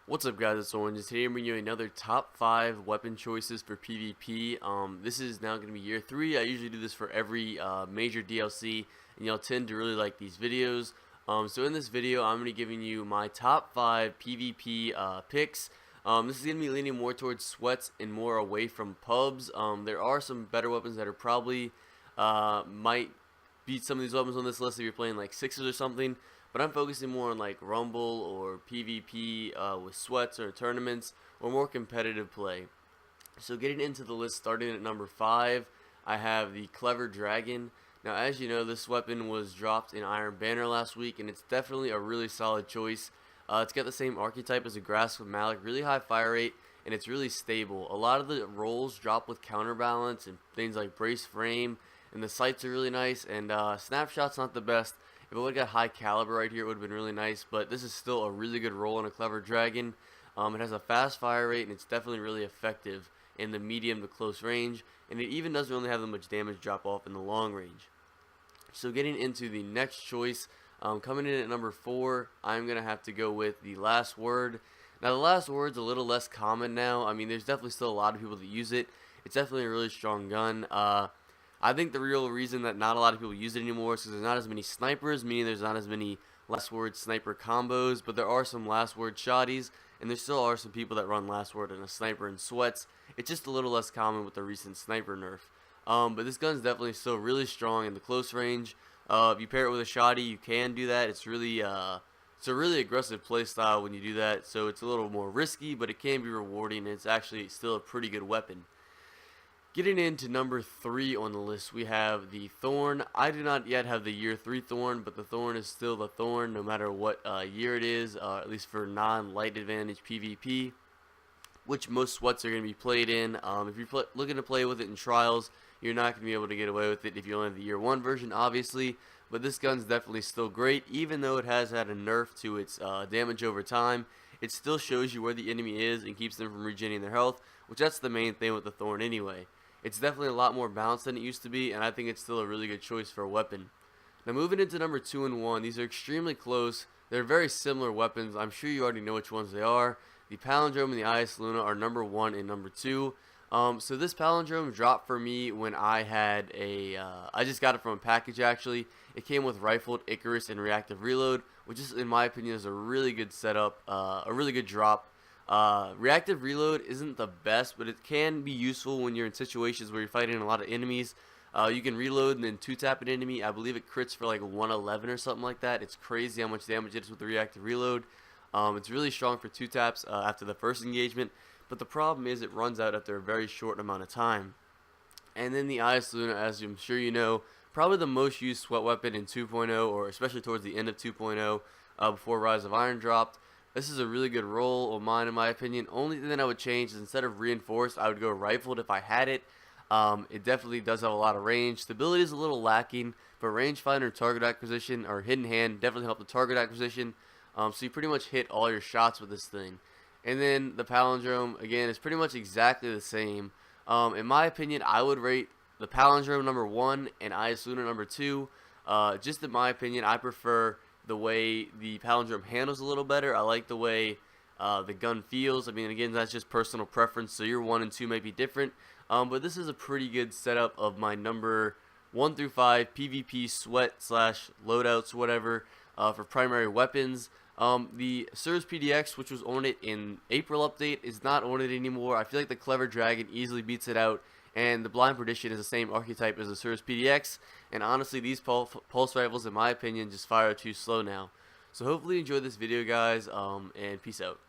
What's up, guys? It's Thorn. Today I'm bringing you another top 5 weapon choices for PvP. This is now going to be year 3. I usually do this for every major DLC, and y'all tend to really like these videos. So in this video, I'm going to be giving you my top 5 PvP picks. This is going to be leaning more towards sweats and more away from pubs. There are some better weapons that are probably might beat some of these weapons on this list if you're playing like sixes or something. But I'm focusing more on like Rumble or PvP with sweats or tournaments or more competitive play. So getting into the list, starting at number 5, I have the Clever Dragon. Now, as you know, this weapon was dropped in Iron Banner last week, and it's definitely a really solid choice. It's got the same archetype as a Grasp of Malik, really high fire rate, and it's really stable. A lot of the rolls drop with counterbalance and things like Brace Frame, and the sights are really nice, and Snapshot's not the best. If it would have got high caliber right here, it would have been really nice, but this is still a really good roll on a Clever Dragon. It has a fast fire rate, and it's definitely really effective in the medium to close range, and it even doesn't really have that much damage drop off in the long range. So getting into the next choice, coming in at number 4, I'm going to have to go with the Last Word. Now, the Last Word's a little less common now. I mean, there's definitely still a lot of people that use it. It's definitely a really strong gun. I think the real reason that not a lot of people use it anymore is because there's not as many snipers, meaning there's not as many Last Word sniper combos, but there are some Last Word shotties, and there still are some people that run Last Word and a sniper in sweats. It's just a little less common with the recent sniper nerf. But this gun's definitely still really strong in the close range. If you pair it with a shotty, you can do that. It's a really aggressive play style when you do that, so it's a little more risky, but it can be rewarding, and it's actually still a pretty good weapon. Getting into number 3 on the list, we have the Thorn. I do not yet have the year 3 Thorn, but the Thorn is still the Thorn no matter what year it is, at least for non-light advantage PvP, which most sweats are going to be played in. If you're looking to play with it in trials, you're not going to be able to get away with it if you only have the year 1 version, obviously, but this gun's definitely still great. Even though it has had a nerf to its damage over time, it still shows you where the enemy is and keeps them from regenerating their health, which that's the main thing with the Thorn anyway. It's definitely a lot more balanced than it used to be, and I think it's still a really good choice for a weapon. Now, moving into number 2 and 1, these are extremely close. They're very similar weapons. I'm sure you already know which ones they are. The Palindrome and the IS Luna are number 1 and number 2. So this Palindrome dropped for me when I had I just got it from a package actually. It came with Rifled, Icarus, and Reactive Reload, which is, in my opinion, is a really good setup, a really good drop. Reactive Reload isn't the best, but it can be useful when you're in situations where you're fighting a lot of enemies. You can reload and then 2-tap an enemy. I believe it crits for like 111 or something like that. It's crazy how much damage it is with the Reactive Reload. It's really strong for 2-taps after the first engagement, but the problem is it runs out after a very short amount of time. And then the IS Luna, as I'm sure you know, probably the most used sweat weapon in 2.0, or especially towards the end of 2.0, before Rise of Iron dropped. This is a really good roll of mine, in my opinion. Only thing that I would change is instead of reinforced, I would go rifled if I had it. It definitely does have a lot of range. Stability is a little lacking, but rangefinder, target acquisition, or hidden hand definitely help the target acquisition. So you pretty much hit all your shots with this thing. And then the Palindrome, again, is pretty much exactly the same. In my opinion, I would rate the Palindrome number 1 and IS Luna number 2. Just in my opinion, I prefer the way the Palindrome handles a little better. I like the way the gun feels. I mean, again, that's just personal preference, so your 1 and 2 might be different. But this is a pretty good setup of my number 1 through 5 PvP sweat / loadouts, whatever, for primary weapons. The Surge PDX, which was on it in April update, is not on it anymore. I feel like the Clever Dragon easily beats it out, and the Blind Perdition is the same archetype as the Surge PDX, and honestly, these pulse rifles, in my opinion, just fire too slow now. So hopefully you enjoyed this video, guys, and peace out.